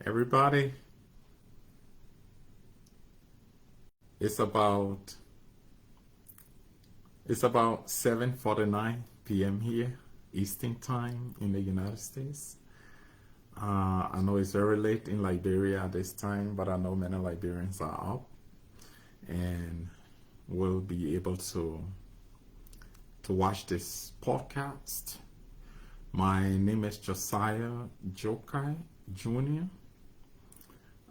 everybody. It's about 7:49 p.m. here, Eastern Time in the United States. I know it's very late in Liberia at this time, but I know many Liberians are up and will be able to watch this podcast. My name is Josiah Joekai Jr.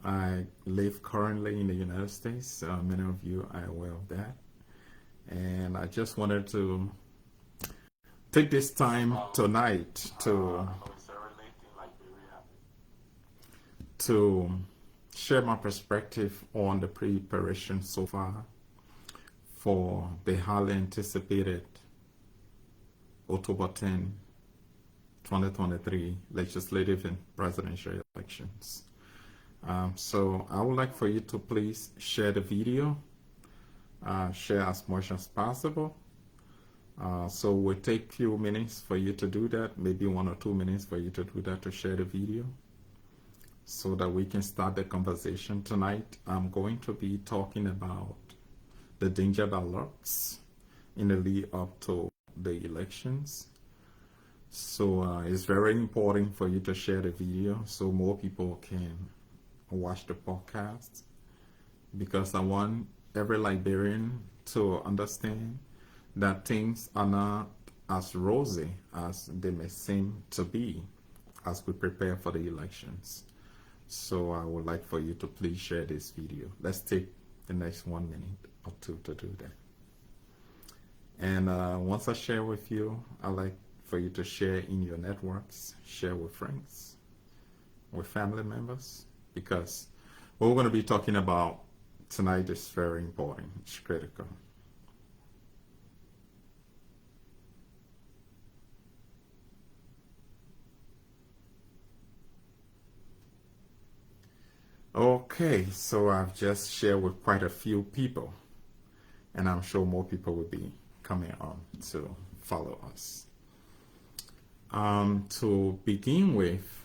I live currently in the United States. Many of you are aware of that. And I just wanted to take this time tonight to share my perspective on the preparation so far for the highly anticipated October 10, 2023 legislative and presidential elections. So I would like for you to please share the video, share as much as possible. So we'll take a few minutes for you to do that, maybe 1 or 2 minutes for you to do that, to share the video so that we can start the conversation tonight. I'm going to be talking about the danger that lurks in the lead up to the elections. So it's very important for you to share the video so more people can watch the podcast, because I want every Liberian to understand that things are not as rosy as they may seem to be as we prepare for the elections. So I would like for you to please share this video. Let's take the next 1 minute or 2 to do that. And once I share with you, I like for you to share in your networks, share with friends, with family members, because what we're going to be talking about tonight is very important. It's critical. Okay, so I've just shared with quite a few people, and I'm sure more people will be coming on to follow us. To begin with,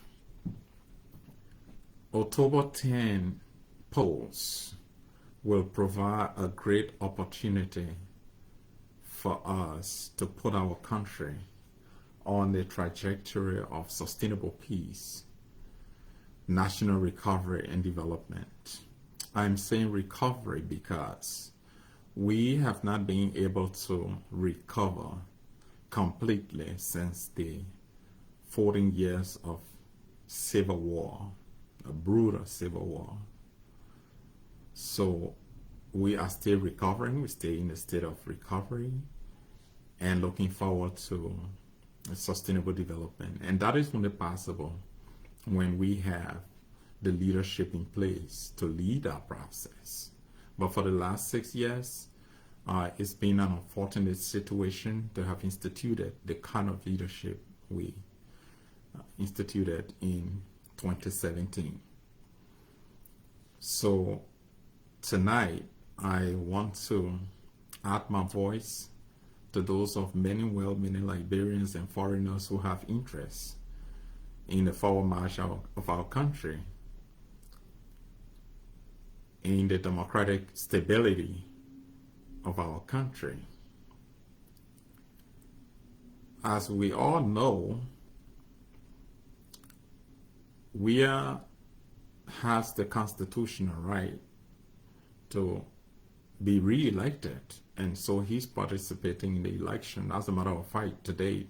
October 10 polls will provide a great opportunity for us to put our country on the trajectory of sustainable peace, national recovery and development. I'm saying recovery because we have not been able to recover completely since the 14 years of civil war, a brutal civil war. So we are still recovering. We stay in a state of recovery and looking forward to sustainable development. And that is only possible when we have the leadership in place to lead our process. But for the last 6 years, it's been an unfortunate situation to have instituted the kind of leadership we instituted in 2017. So tonight, I want to add my voice to those of many well-meaning Liberians and foreigners who have interest in the forward march of our country, in the democratic stability of our country. As we all know, we has the constitutional right to be re-elected, and so he's participating in the election. As a matter of fact, today,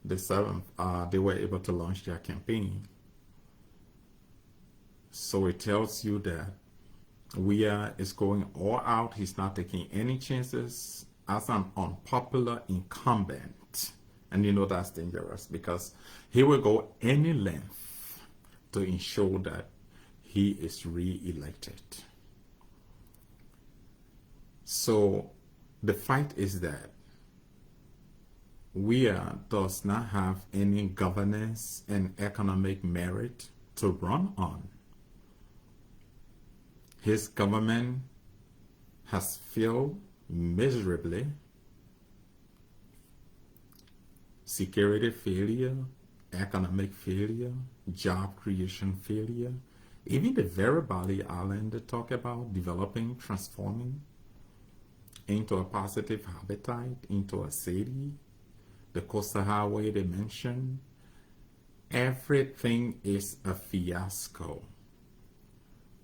the 7th, they were able to launch their campaign. So it tells you that is going all out. He's not taking any chances as an unpopular incumbent. And you know that's dangerous, because he will go any length to ensure that he is re-elected. So the fight is that does not have any governance and economic merit to run on. His government has failed miserably. Security failure, economic failure, job creation failure, Even the very Bali Island they talk about developing, transforming into a positive habitat, into a city, the coastal highway they mentioned, everything is a fiasco.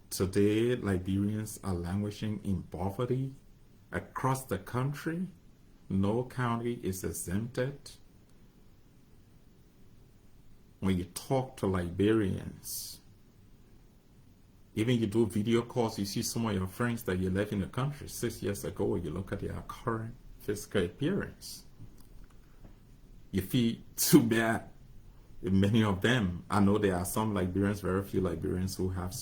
Today, Liberians are languishing in poverty across the country. No county is exempted. When you talk to Liberians, even you do video calls, you see some of your friends that you left in the country 6 years ago, you look at their current physical appearance. You feel too bad. Many of them, I know there are some Liberians, very few Liberians who have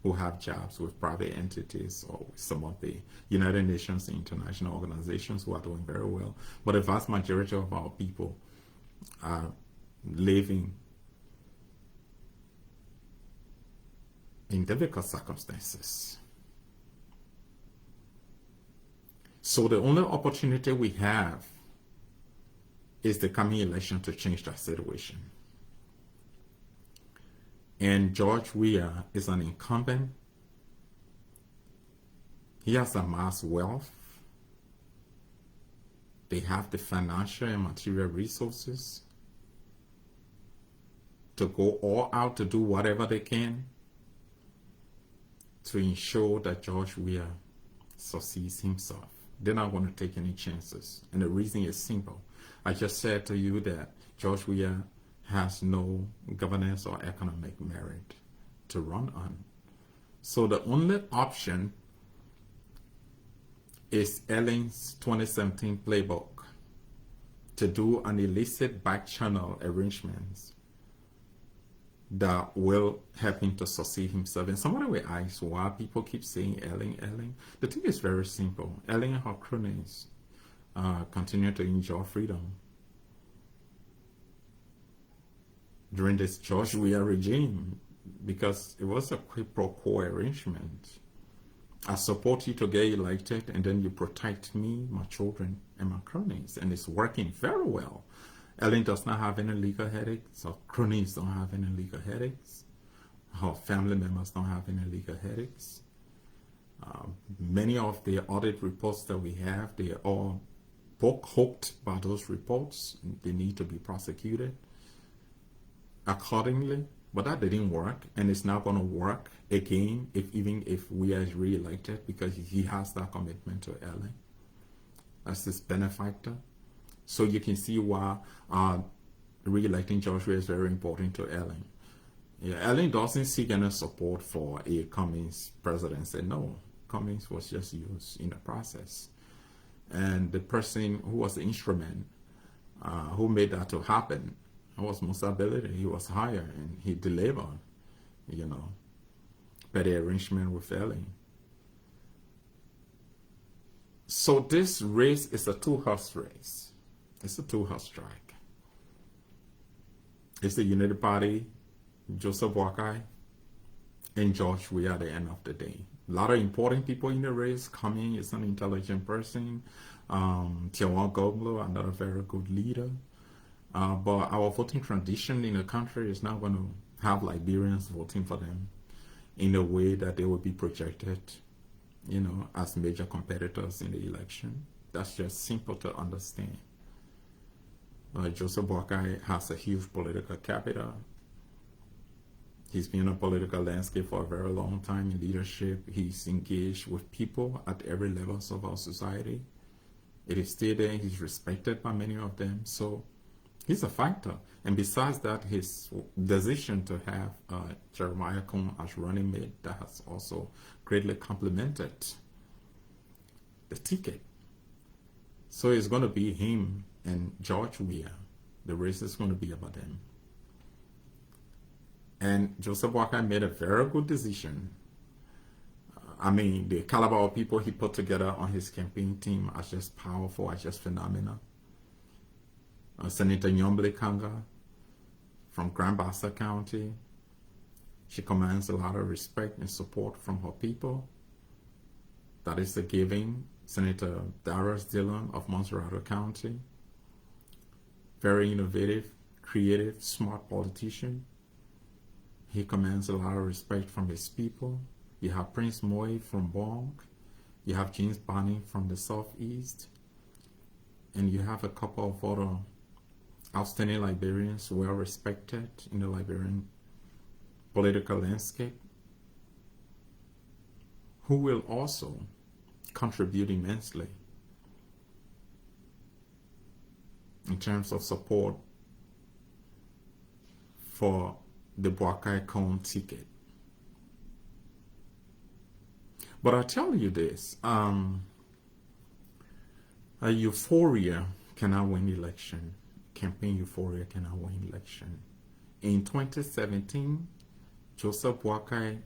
who have jobs with private entities or with some of the United Nations international organizations who are doing very well. But the vast majority of our people are living in difficult circumstances. So the only opportunity we have is the coming election to change that situation. And George Weah is an incumbent. He has amassed wealth. They have the financial and material resources to go all out to do whatever they can to ensure that George Weah succeeds himself. They're not going to take any chances. And the reason is simple. I just said to you that George Weah has no governance or economic merit to run on. So the only option is Ellen's 2017 playbook to do an illicit back channel arrangements that will help him to succeed himself. And somebody will ask why people keep saying Ellen, Ellen. The thing is very simple. Ellen and her cronies continue to enjoy freedom during this George Weah regime because it was a quid pro quo arrangement. I support you to get elected and then you protect me, my children, and my cronies. And it's working very well. Ellen does not have any legal headaches. Her cronies don't have any legal headaches. Her family members don't have any legal headaches. Many of the audit reports that we have, they are all hooked by those reports. They need to be prosecuted accordingly. But that didn't work, and it's not going to work again even if we are re-elected, because he has that commitment to Ellen as his benefactor. So you can see why re-electing George Weah is very important to Ellen. Yeah, Ellen doesn't seek any support for a Cummings presidency. No, Cummings was just used in the process. And the person who was the instrument who made that to happen was Musa Belede. He was hired and he delivered, by the arrangement with Ellen. So this race is a two-horse race. It's a two-horse strike. It's the Unity Party, Joseph Boakai, and George Weah at the end of the day. A lot of important people in the race. Cummings is an intelligent person. Tiawan Goglo, another very good leader. But our voting tradition in the country is not going to have Liberians voting for them in a way that they will be projected, as major competitors in the election. That's just simple to understand. Joseph Boakai has a huge political capital. He's been in a political landscape for a very long time in leadership. He's engaged with people at every level of our society. It is still there. He's respected by many of them. So he's a fighter. And besides that, his decision to have Boakai-Koung as running mate, that has also greatly complemented the ticket. So it's going to be him and George Weah. The race is going to be about them. And Joseph Boakai made a very good decision. The caliber of people he put together on his campaign team are just powerful, are just phenomenal. Senator Nyomble Kanga from Grand Bassa County. She commands a lot of respect and support from her people. That is the giving. Senator Darius Dillon of Monserrato County. Very innovative, creative, smart politician. He commands a lot of respect from his people. You have Prince Moy from Bong. You have James Barney from the Southeast. And you have a couple of other outstanding Liberians, well respected in the Liberian political landscape, who will also contribute immensely in terms of support for the Boakai-Koung ticket. But I tell you this, a euphoria cannot win election. Campaign euphoria cannot win election. In 2017, Joseph Boakai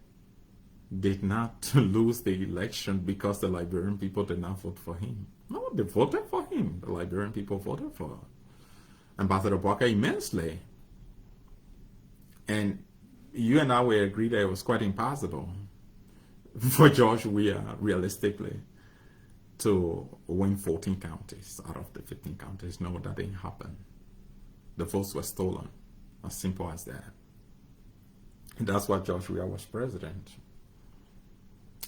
did not lose the election because the Liberian people did not vote for him. No, they voted for him. The Liberian people voted for Ambassador Boakai immensely. And you and I will agree that it was quite impossible for George Weah, realistically, to win 14 counties out of the 15 counties. No, that didn't happen. The votes were stolen. As simple as that. And that's why George Weah was president.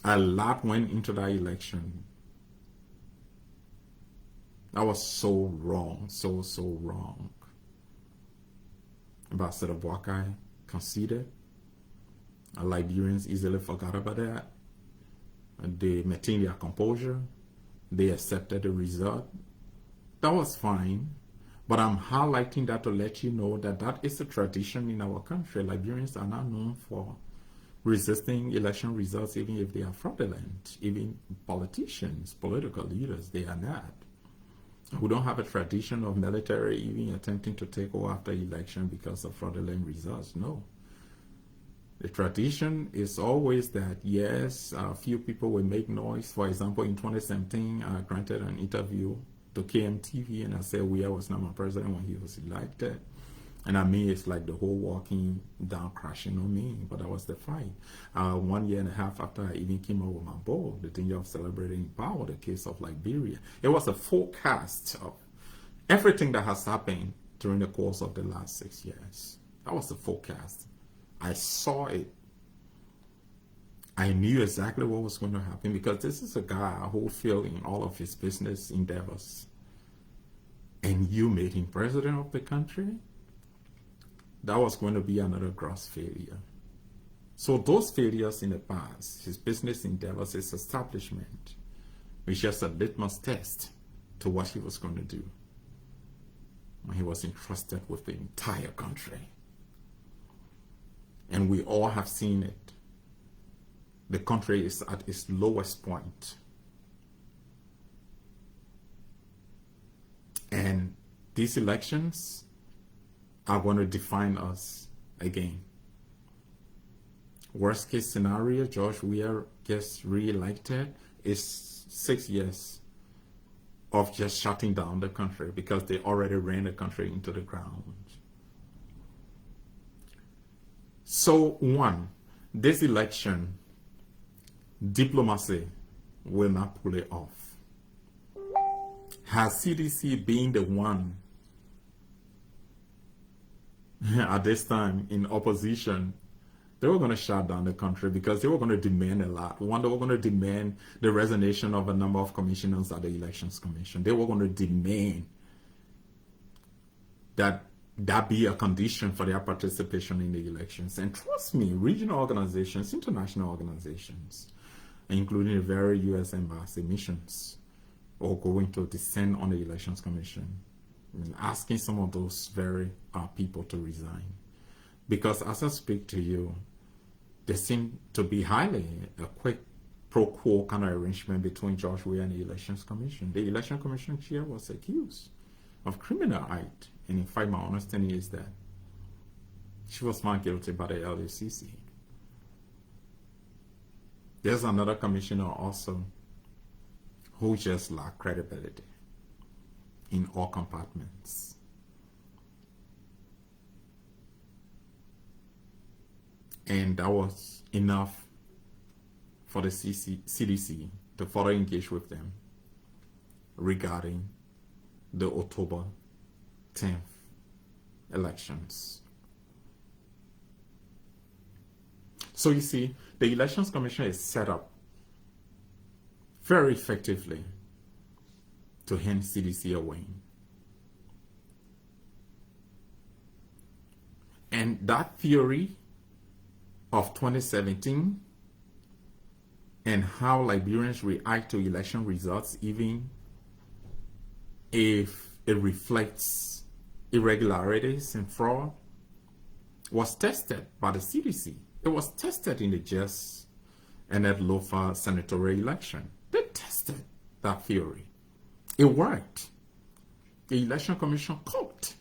A lot went into that election. That was so wrong, so wrong. Ambassador Boakai conceded. Liberians easily forgot about that. They maintained their composure. They accepted the result. That was fine. But I'm highlighting that to let you know that that is a tradition in our country. Liberians are not known for resisting election results, even if they are fraudulent. Even politicians, political leaders, they are not. We don't have a tradition of military even attempting to take over after election because of fraudulent results. No. The tradition is always that, yes, a few people will make noise. For example, in 2017, I granted an interview to KMTV and I said Weah was not my president when he was elected. And I mean, it's like the whole walking down crashing on me, but that was the fight. 1.5 years after I even came out with my book, The Danger of Celebrating Power, the case of Liberia. It was a forecast of everything that has happened during the course of the last 6 years. That was the forecast. I saw it. I knew exactly what was going to happen because this is a guy who failed in all of his business endeavors. And you made him president of the country? That was going to be another gross failure. So those failures in the past, his business endeavors, his establishment, was just a litmus test to what he was going to do when he was entrusted with the entire country. And we all have seen it. The country is at its lowest point. And these elections are going to define us again. Worst case scenario, George Weah gets re-elected, is 6 years of just shutting down the country because they already ran the country into the ground. So one, this election, diplomacy will not pull it off. Has CDC being the one at this time in opposition, they were going to shut down the country because they were going to demand a lot. One, they were going to demand the resignation of a number of commissioners at the Elections Commission. They were going to demand that be a condition for their participation in the elections. And trust me, regional organizations, international organizations, including the very U.S. Embassy missions, are going to descend on the Elections Commission, asking some of those very people to resign. Because as I speak to you, there seemed to be highly a quick pro quo kind of arrangement between George Weah and the Elections Commission. The Election Commission chair was accused of criminal act. And in fact, my understanding is that she was found guilty by the LACC. There's another commissioner also who just lacked credibility in all compartments. And that was enough for the CDC to further engage with them regarding the October 10th elections. So you see, the Elections Commission is set up very effectively to hand CDC away. And that theory of 2017 and how Liberians react to election results, even if it reflects irregularities and fraud, was tested by the CDC. It was tested in the Jess and Ed Lofa senatorial election. They tested that theory. It worked. The Election Commission caught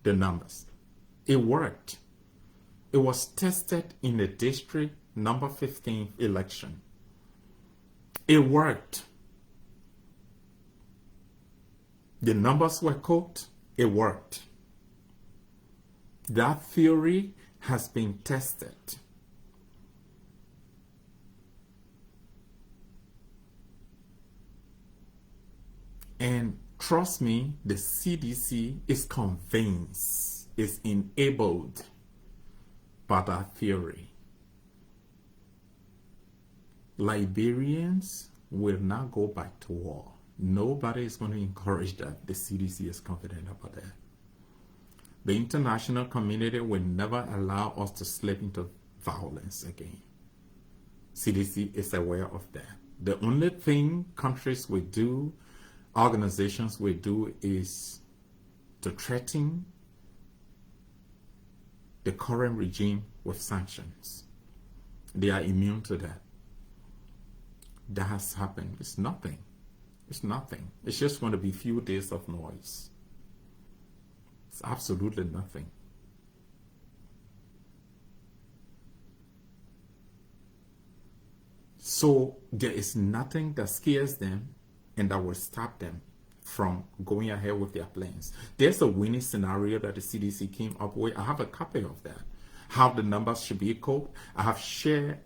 the numbers. It worked. It was tested in the district number 15 election. It worked. The numbers were caught. It worked. That theory has been tested. And trust me, the CDC is convinced, is enabled by that theory. Liberians will not go back to war. Nobody is going to encourage that. The CDC is confident about that. The international community will never allow us to slip into violence again. CDC is aware of that. The only thing countries will do, organizations will do, is to threaten the current regime with sanctions. They are immune to that. That has happened. It's nothing. It's nothing. It's just going to be a few days of noise. It's absolutely nothing. So there is nothing that scares them and that will stop them from going ahead with their plans. There's a winning scenario that the CDC came up with. I have a copy of that. How the numbers should be coded. I have shared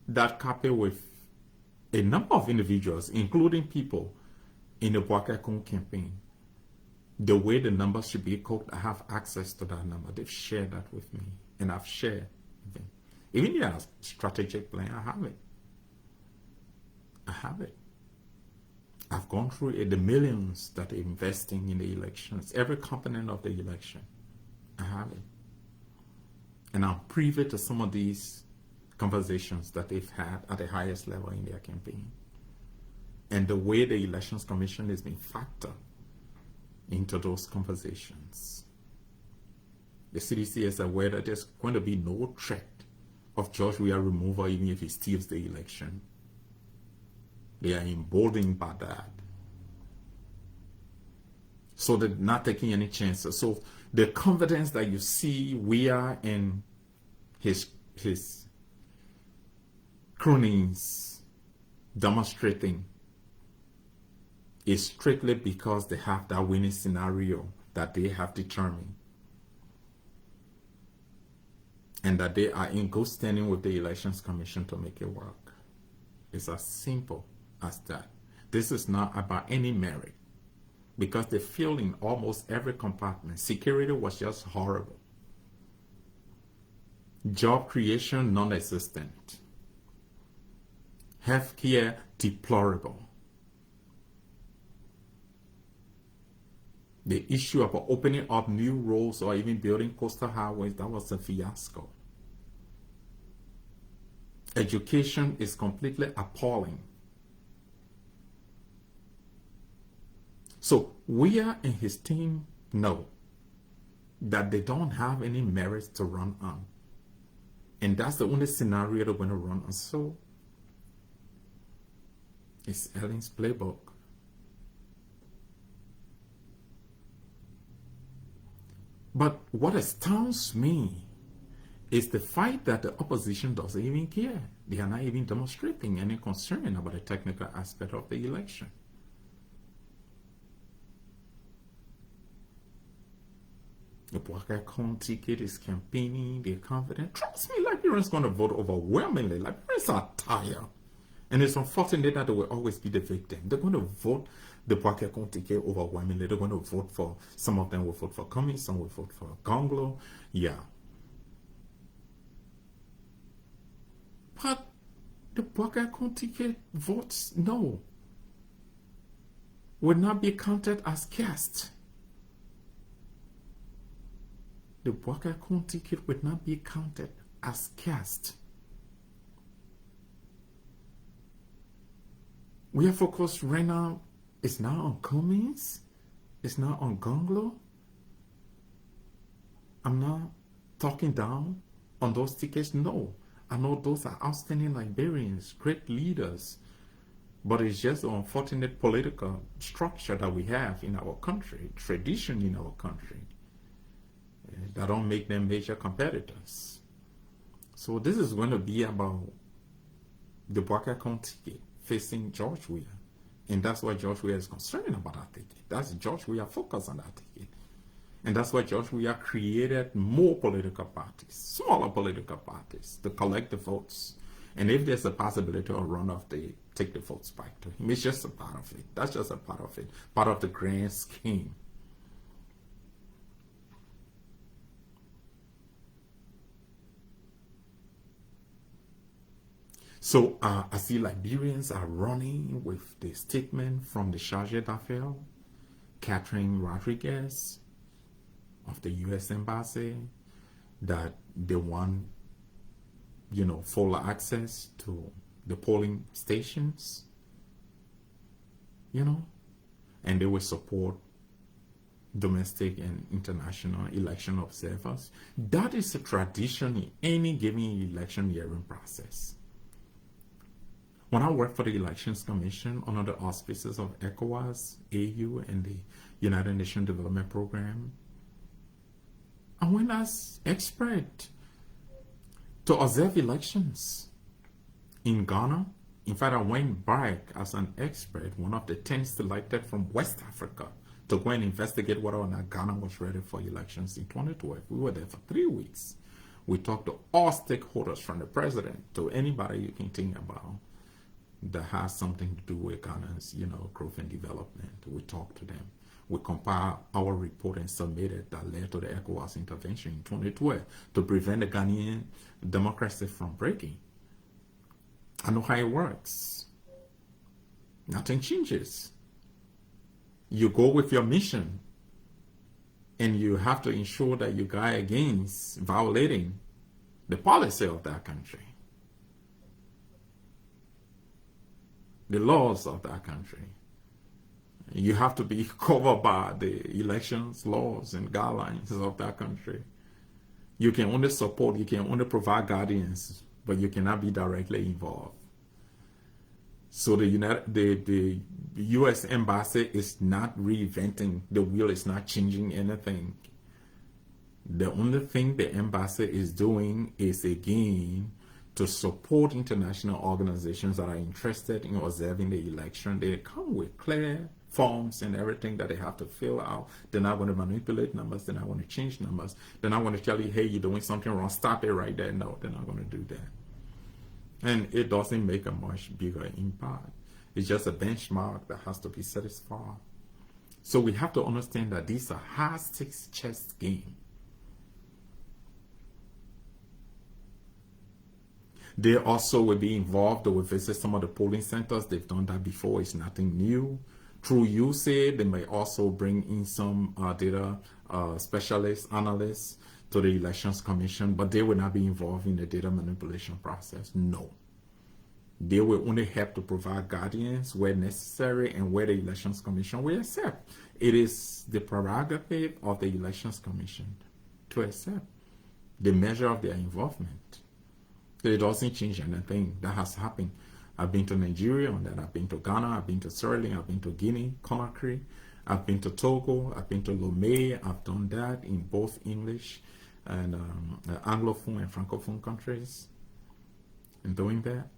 that copy with a number of individuals, including people in the Boakai-Koung campaign. The way the numbers should be coded, I have access to that number. They've shared that with me, and I've shared them. Even their strategic plan, I have it. I have it. I've gone through it, the millions that they're investing in the elections, every component of the election. I have it. And I'm privy to some of these conversations that they've had at the highest level in their campaign. And the way the Elections Commission is being factored into those conversations. The CDC is aware that there's going to be no threat of George Weah removal even if he steals the election. They are emboldened by that. So they're not taking any chances. So the confidence that you see Weah and his cronies demonstrating is strictly because they have that winning scenario that they have determined, and that they are in good standing with the Elections Commission to make it work. It's as simple as that. This is not about any merit, because they feel in almost every compartment. Security was just horrible. Job creation non-existent. Healthcare deplorable. The issue about opening up new roads or even building coastal highways, that was a fiasco. Education is completely appalling. So Weah and his team know that they don't have any merits to run on. And that's the only scenario they're going to run on. So it's Ellen's playbook. But what astounds me is the fact that the opposition doesn't even care. They are not even demonstrating any concern about the technical aspect of the election. The Boakai-Koung ticket is campaigning, they're confident. Trust me, Liberians going to vote overwhelmingly. Liberians are tired. And it's unfortunate that they will always be the victim. They're going to vote the Boakai-Koung ticket overwhelmingly. They're going to vote for, some of them will vote for Cummings, some will vote for Gonglo. Yeah. The Boakai-Koung ticket votes, no, will not be counted as cast. The Boakai-Koung ticket will not be counted as cast. We are focused right now, it's not on Cummings, it's not on Gonglo. I'm not talking down on those tickets, no. I know those are outstanding Liberians, great leaders, but it's just the unfortunate political structure that we have in our country, tradition in our country, that don't make them major competitors. So this is going to be about the Boakai-Koung ticket facing George Weah. And that's why George Weah is concerned about that ticket. That's George Weah focused on that ticket. And that's why George Weah created more political parties, smaller political parties, to collect the votes. And if there's a possibility of runoff, they take the votes back to him. It's just a part of it. That's just a part of it, part of the grand scheme. So I see Liberians are running with the statement from the Charge d'Affaires, Catherine Rodriguez of the U.S. Embassy, that they want, full access to the polling stations, and they will support domestic and international election observers. That is a tradition in any given election hearing process. When I worked for the Elections Commission under the auspices of ECOWAS, AU, and the United Nations Development Program, I went as expert to observe elections in Ghana. In fact, I went back as an expert, one of the 10 selected from West Africa, to go and investigate whether or not Ghana was ready for elections in 2012. We were there for 3 weeks. We talked to all stakeholders, from the president to anybody you can think about that has something to do with Ghana's, growth and development. We talked to them. We compiled our report and submitted that led to the ECOWAS intervention in 2012 to prevent the Ghanaian democracy from breaking. I know how it works. Nothing changes. You go with your mission, and you have to ensure that you guard against violating the policy of that country, the laws of that country. You have to be covered by the elections laws and guidelines of that country. You can only support, you can only provide guardians, but you cannot be directly involved. So the U.S. Embassy is not reinventing the wheel, is not changing anything. The only thing the embassy is doing is, again, to support international organizations that are interested in observing the election. They come with clear forms and everything that they have to fill out. They're not going to manipulate numbers. They're not going to change numbers. They're not going to tell you, hey, you're doing something wrong, stop it right there. No, they're not going to do that. And it doesn't make a much bigger impact. It's just a benchmark that has to be satisfied. So we have to understand that these are high-stakes chess games. They also will be involved. They will visit some of the polling centers. They've done that before. It's nothing new. Through USAID, they may also bring in some data specialists, analysts to the Elections Commission, but they will not be involved in the data manipulation process. No. They will only help to provide guardians where necessary and where the Elections Commission will accept. It is the prerogative of the Elections Commission to accept the measure of their involvement. It doesn't change anything that has happened. I've been to Nigeria on that. I've been to Ghana. I've been to Sierra Leone. I've been to Guinea, Conakry. I've been to Togo. I've been to Lomé. I've done that in both English and Anglophone and Francophone countries. In doing that.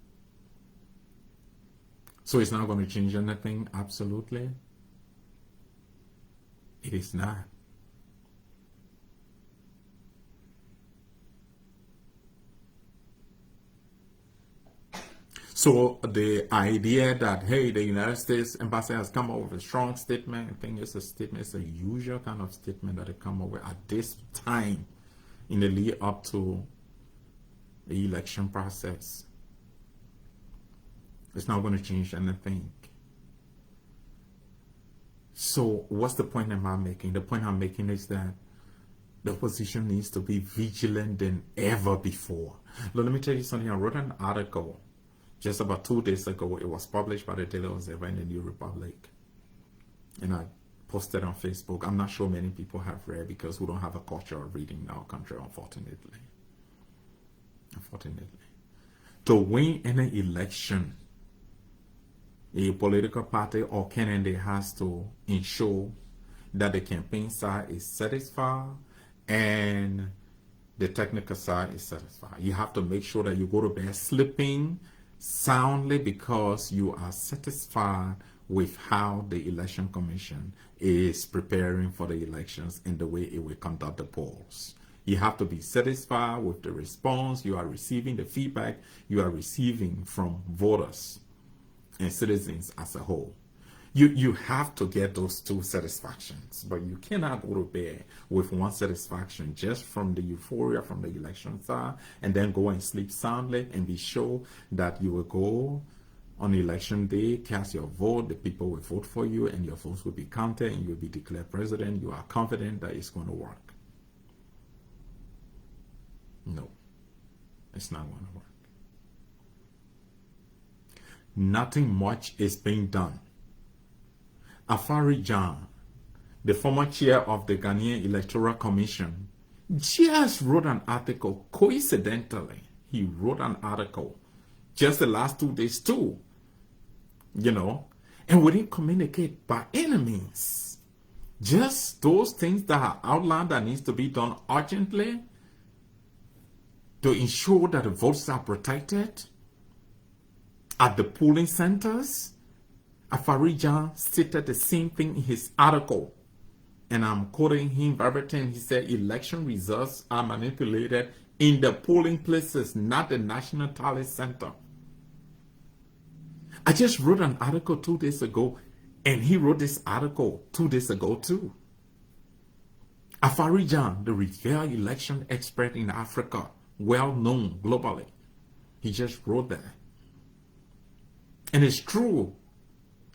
So it's not going to change anything, absolutely. It is not. So the idea that, hey, the United States Embassy has come up with a strong statement, I think it's a statement, it's a usual kind of statement that they come up with at this time in the lead up to the election process. It's not going to change anything. So what's the point am I making? The point I'm making is that the opposition needs to be vigilant than ever before. Now, let me tell you something. I wrote an article just about 2 days ago. It was published by the Daily Observer in the New Republic. And I posted on Facebook. I'm not sure many people have read because we don't have a culture of reading in our country, unfortunately. Unfortunately. To win any election, a political party or candidate has to ensure that the campaign side is satisfied and the technical side is satisfied. You have to make sure that you go to bed sleeping soundly because you are satisfied with how the election commission is preparing for the elections and the way it will conduct the polls. You have to be satisfied with the response you are receiving, the feedback you are receiving from voters and citizens as a whole. You have to get those two satisfactions, but you cannot go to bed with one satisfaction just from the euphoria from the election side and then go and sleep soundly and be sure that you will go on election day, cast your vote, the people will vote for you, and your votes will be counted and you'll be declared president. You are confident that it's going to work. No, it's not going to work. Nothing much is being done. Afari John, the former chair of the Ghanaian Electoral Commission, just wrote an article. Coincidentally, he wrote an article just the last 2 days too, and we didn't communicate by any means. Just those things that are outlined that needs to be done urgently to ensure that the votes are protected at the polling centers. Afarijan stated the same thing in his article, and I'm quoting him verbatim. He said, election results are manipulated in the polling places, not the National Tally Center. I just wrote an article 2 days ago, and he wrote this article 2 days ago too. Afarijan, the revered election expert in Africa, well known globally, he just wrote that. And it's true.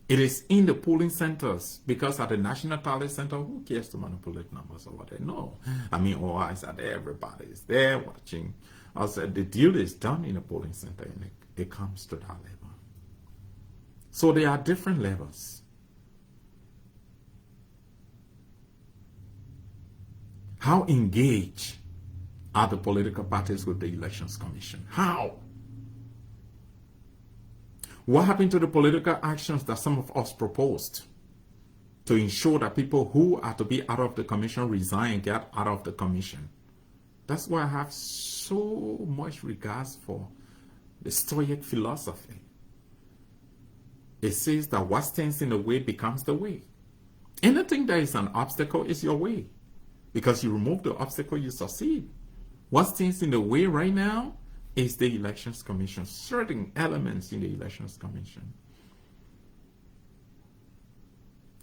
It is in the polling centers, because at the National Tally Center, who cares to manipulate numbers over there? No. I mean, all eyes are there. Everybody is there watching. I said the deal is done in the polling center, and it comes to that level. So there are different levels. How engaged are the political parties with the Elections Commission? How? What happened to the political actions that some of us proposed to ensure that people who are to be out of the commission resign and get out of the commission? That's why I have so much regards for the Stoic philosophy. It says that what stands in the way becomes the way. Anything that is an obstacle is your way. Because you remove the obstacle, you succeed. What stands in the way right now is the Elections Commission, certain elements in the Elections Commission.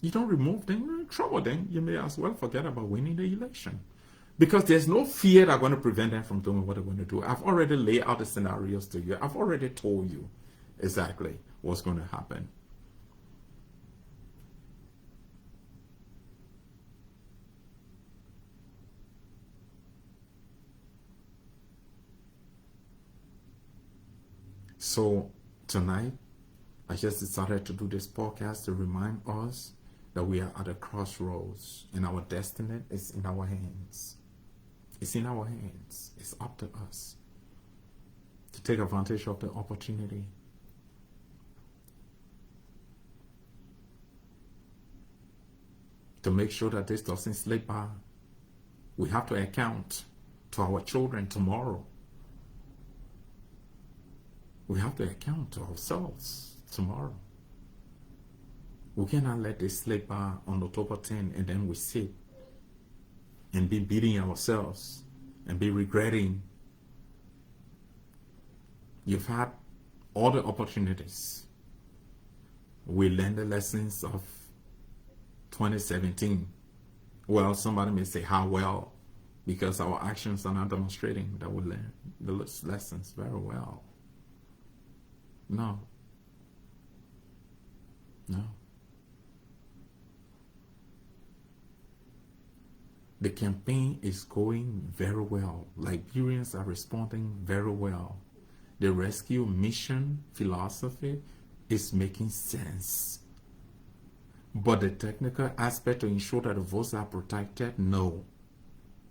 You don't remove them, you're in trouble. Then you may as well forget about winning the election. Because there's no fear that's going to prevent them from doing what they're going to do. I've already laid out the scenarios to you. I've already told you exactly what's going to happen. So tonight, I just decided to do this podcast to remind us that we are at a crossroads and our destiny is in our hands. It's in our hands. It's up to us to take advantage of the opportunity. To make sure that this doesn't slip by. We have to account to our children tomorrow. We have to account to ourselves tomorrow. We cannot let this slip by on October 10 and then we sit and be beating ourselves and be regretting. You've had all the opportunities. We learned the lessons of 2017. Well, somebody may say, how well? Because our actions are not demonstrating that we learned the lessons very well. No. No. The campaign is going very well. Liberians are responding very well. The rescue mission philosophy is making sense. But the technical aspect to ensure that the votes are protected, no.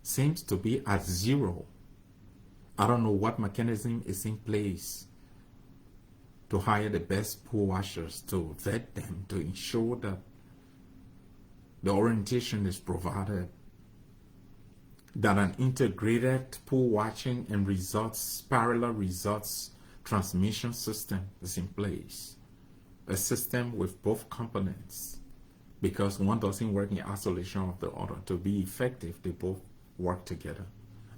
Seems to be at zero. I don't know what mechanism is in place to hire the best poll watchers, to vet them, to ensure that the orientation is provided, that an integrated poll watching and results, parallel results transmission system is in place. A system with both components, because one doesn't work in isolation of the other. To be effective, they both work together.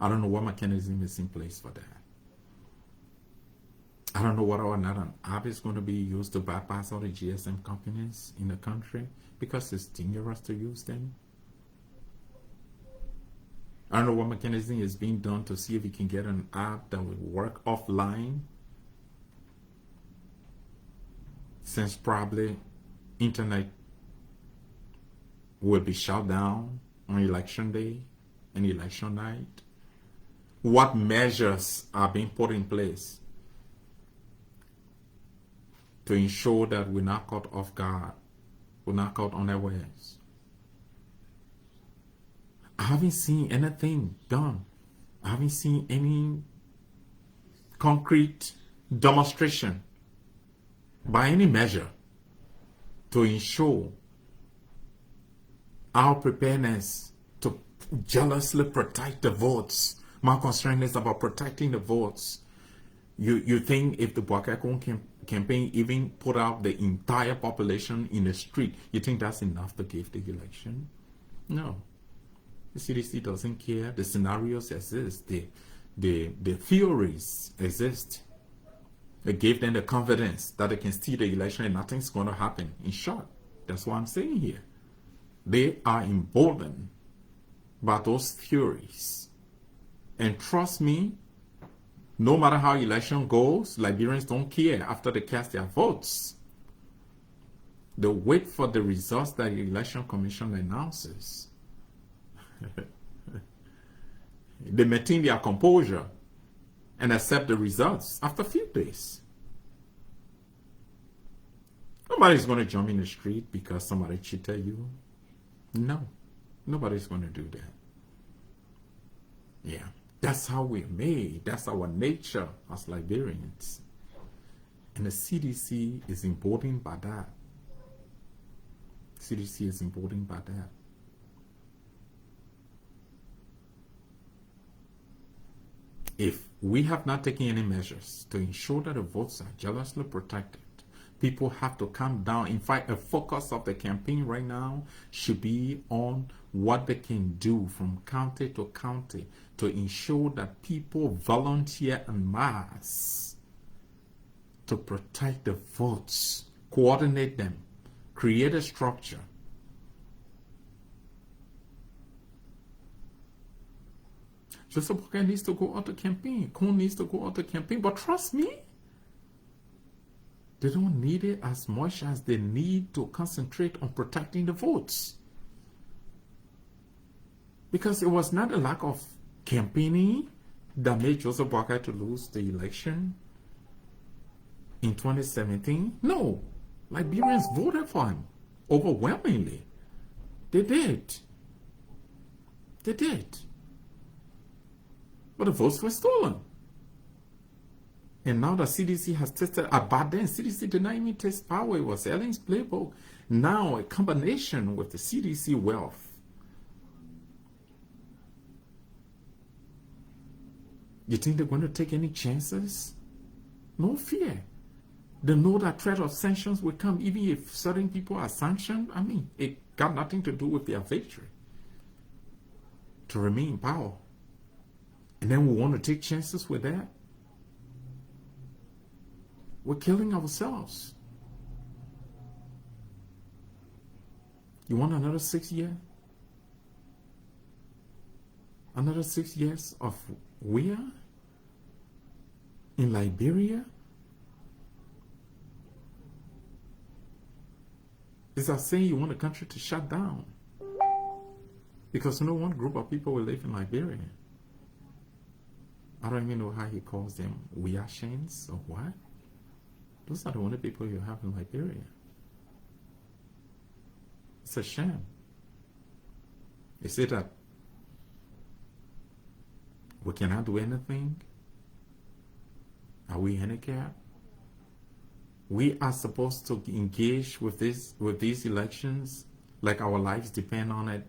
I don't know what mechanism is in place for that. I don't know whether or not an app is going to be used to bypass all the GSM companies in the country because it's dangerous to use them. I don't know what mechanism is being done to see if you can get an app that will work offline, since probably internet will be shut down on election day and election night. What measures are being put in place to ensure that we're not caught off guard, we're not caught unawares? I haven't seen anything done. I haven't seen any concrete demonstration by any measure to ensure our preparedness to jealously protect the votes. My concern is about protecting the votes. You think if the Boakai-Koung campaign even put out the entire population in the street, you think that's enough to give the election? No. The CDC doesn't care. The scenarios exist. The theories exist. It gave them the confidence that they can steal the election and nothing's going to happen. In short, that's what I'm saying here. They are emboldened by those theories. And trust me, no matter how election goes, Liberians don't care after they cast their votes. They wait for the results that the Election Commission announces. They maintain their composure and accept the results after a few days. Nobody's going to jump in the street because somebody cheated you. No, nobody's going to do that. Yeah, that's how we're made. That's our nature as Liberians. And the CDC is emboldened by that. CDC is emboldened by that. If we have not taken any measures to ensure that the votes are jealously protected, people have to calm down. In fact, a focus of the campaign right now should be on what they can do from county to county to ensure that people volunteer en masse to protect the votes, coordinate them, create a structure. Josiah Boakai needs to go out to campaign. Koung needs to go out to campaign. But trust me, they don't need it as much as they need to concentrate on protecting the votes. Because it was not a lack of campaigning that made Josiah Boakai to lose the election in 2017. No, Liberians voted for him overwhelmingly. They did. They did. But the votes were stolen. And now the CDC has tested, back then CDC did not even test power. It was Ellen's playbook. Now a combination with the CDC wealth. You think they're going to take any chances? No fear. They know that threat of sanctions will come even if certain people are sanctioned. I mean, it got nothing to do with their victory. To remain in power. And then we want to take chances with that? We're killing ourselves. You want another 6 years? Another 6 years of where? In Liberia? It's like saying you want the country to shut down because no one group of people will live in Liberia. I don't even know how he calls them Weashans or what. Those are the only people you have in Liberia. It's a shame. You see that we cannot do anything? Are we handicapped? We are supposed to engage with these elections like our lives depend on it.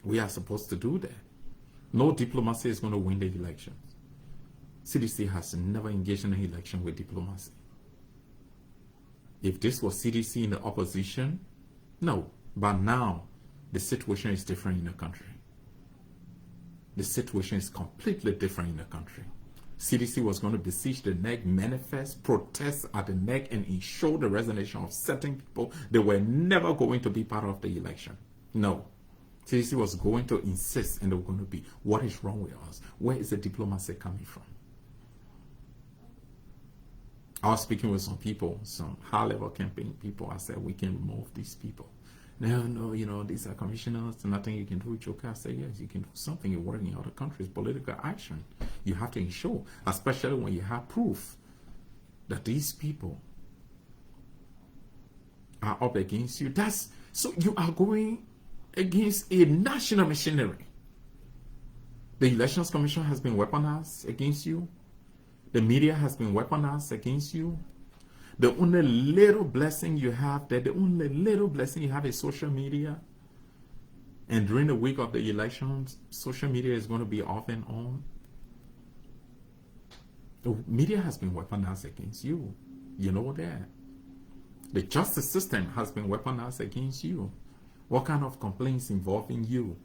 We are supposed to do that. No diplomacy is going to win the elections. CDC has never engaged in an election with diplomacy. If this was CDC in the opposition, no. But now, the situation is different in the country. The situation is completely different in the country. CDC was going to besiege the neck, manifest, protest at the neck, and ensure the resignation of certain people. They were never going to be part of the election. No. CDC was going to insist, and they were going to be. What is wrong with us? Where is the diplomacy coming from? I was speaking with some people, some high-level campaign people. I said, we can remove these people. No, these are commissioners, nothing you can do with Joekai. I said, yes, you can do something. You're working in other countries, political action. You have to ensure, especially when you have proof that these people are up against you. So you are going against a national machinery. The Elections Commission has been weaponized against you. The media has been weaponized against you. The only little blessing you have is social media. And during the week of the elections, social media is going to be off and on. The media has been weaponized against you. You know that. The justice system has been weaponized against you. What kind of complaints involving you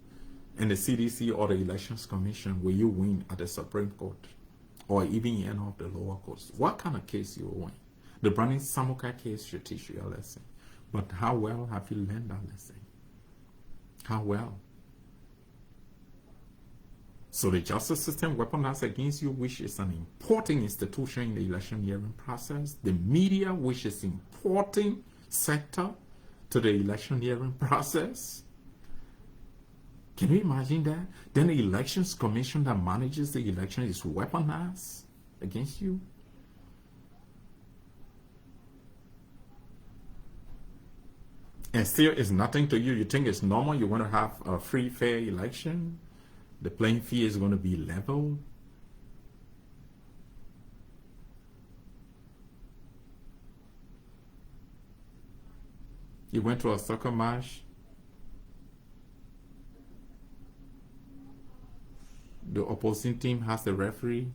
and the CDC or the Elections Commission will you win at the Supreme Court? Or even in any of the lower courts? What kind of case you will win? The Brandon Samukai case should teach you a lesson. But how well have you learned that lesson? How well? So the justice system weaponized against you, which is an important institution in the election hearing process. The media, which is an important sector to the election hearing process. Can you imagine that? Then the Elections Commission that manages the election is weaponized against you. And still it's nothing to you. You think it's normal. You want to have a free, fair election. The playing field is going to be level. You went to a soccer match. The opposing team has the referee.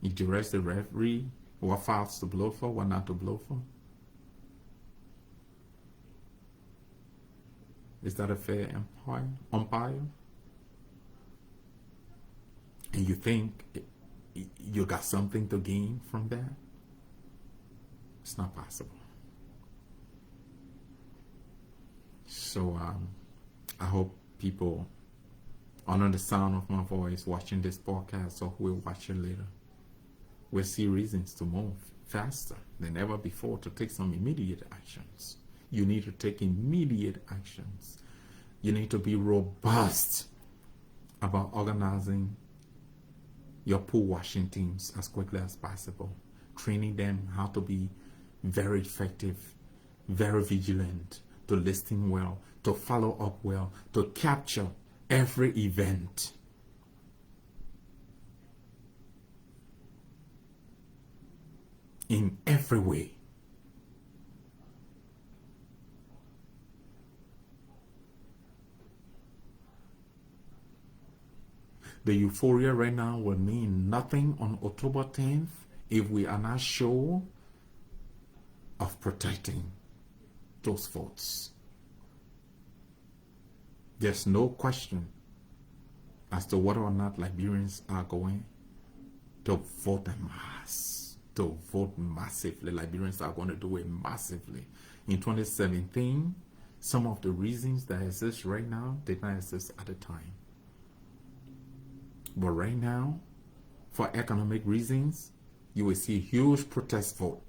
You direct the referee what fouls to blow for, what not to blow for. Is that a fair umpire? And you think you got something to gain from that? It's not possible. So I hope people under the sound of my voice watching this podcast or who will watch it later will see reasons to move faster than ever before to take some immediate actions. You need to take immediate actions. You need to be robust about organizing your pool washing teams as quickly as possible, training them how to be very effective, very vigilant, to listen well, to follow up well, to capture every event. In every way. The euphoria right now will mean nothing on October 10th if we are not sure of protecting those votes. There's no question as to whether or not Liberians are going to vote en masse, to vote massively. Liberians are going to do it massively. In 2017, some of the reasons that exist right now did not exist at the time. But right now, for economic reasons, you will see huge protest vote.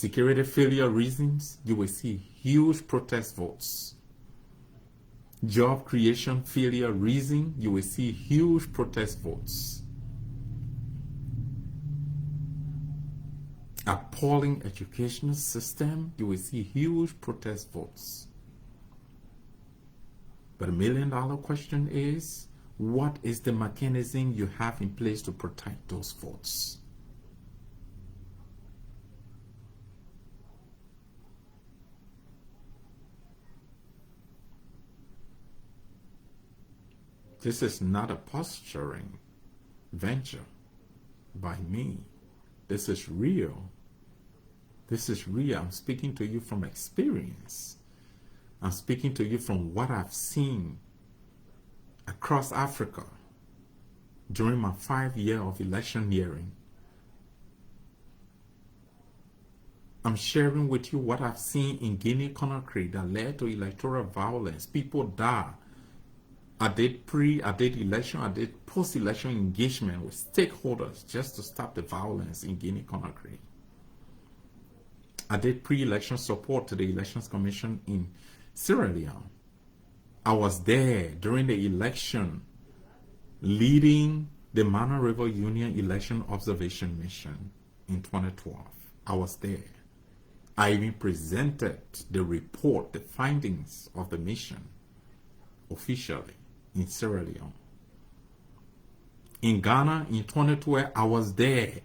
Security failure reasons, you will see huge protest votes. Job creation failure reason, you will see huge protest votes. Appalling educational system, you will see huge protest votes. But the million-dollar question is, what is the mechanism you have in place to protect those votes? This is not a posturing venture by me. This is real. This is real. I'm speaking to you from experience. I'm speaking to you from what I've seen across Africa during my 5 years of electioneering. I'm sharing with you what I've seen in Guinea-Conakry that led to electoral violence. People die. I did election, I did post-election engagement with stakeholders just to stop the violence in Guinea-Conakry. I did pre-election support to the Elections Commission in Sierra Leone. I was there during the election leading the Mana River Union Election Observation Mission in 2012. I was there. I even presented the report, the findings of the mission officially in Sierra Leone. In Ghana in 2012, I was there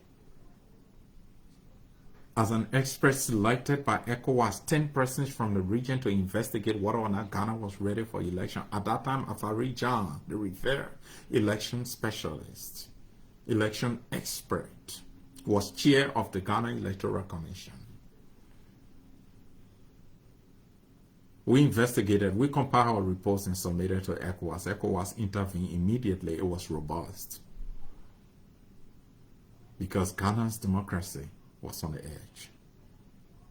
as an expert selected by ECOWAS, 10 persons from the region to investigate whether or not Ghana was ready for election. At that time, Afari John, the revered election specialist, election expert, was chair of the Ghana Electoral Commission. We investigated, we compiled our reports and submitted to ECOWAS. ECOWAS intervened immediately. It was robust because Ghana's democracy was on the edge.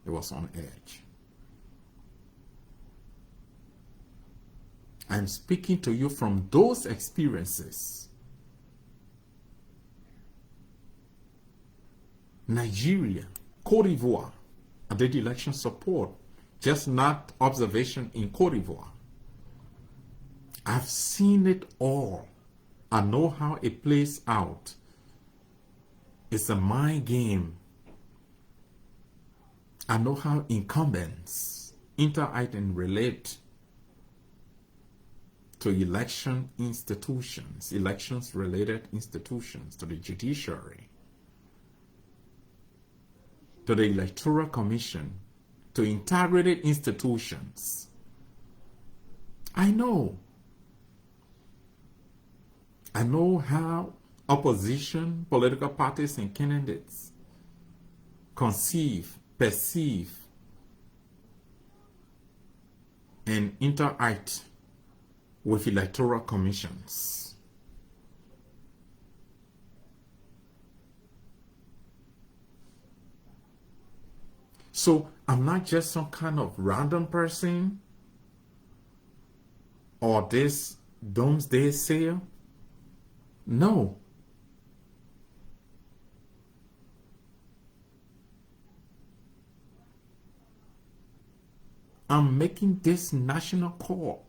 It was on edge. I'm speaking to you from those experiences. Nigeria, Cote d'Ivoire, I did election support, just not observation in Cote d'Ivoire. I've seen it all. I know how it plays out. It's a mind game. I know how incumbents interact and relate to election institutions, elections-related institutions, to the judiciary, to the Electoral Commission, to integrated institutions. I know how opposition, political parties, and candidates conceive, perceive, and interact with electoral commissions. So I'm not just some kind of random person or this doomsday sayer. No. I'm making this national call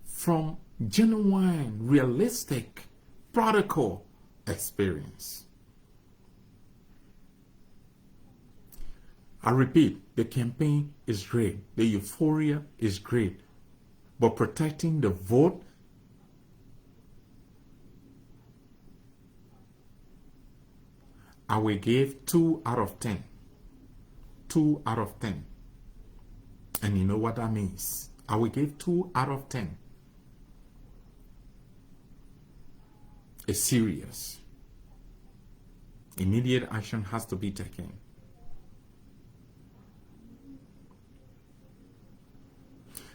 from genuine, realistic, practical experience. I repeat, the campaign is great. The euphoria is great. But protecting the vote, I will give 2 out of 10. 2 out of 10. And you know what that means. I will give 2 out of 10. It's serious. Immediate action has to be taken.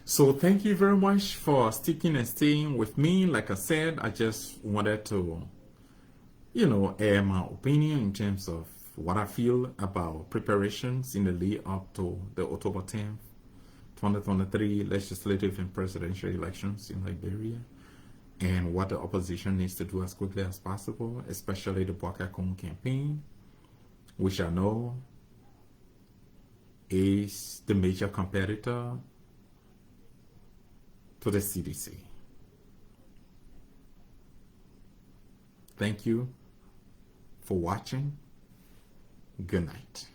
So thank you very much for sticking and staying with me. Like I said, I just wanted to, air my opinion in terms of what I feel about preparations in the lead up to the October 10th, 2023 legislative and presidential elections in Liberia, and what the opposition needs to do as quickly as possible, especially the Boakai-Koung campaign, which I know is the major competitor to the CDC. Thank you for watching. Good night.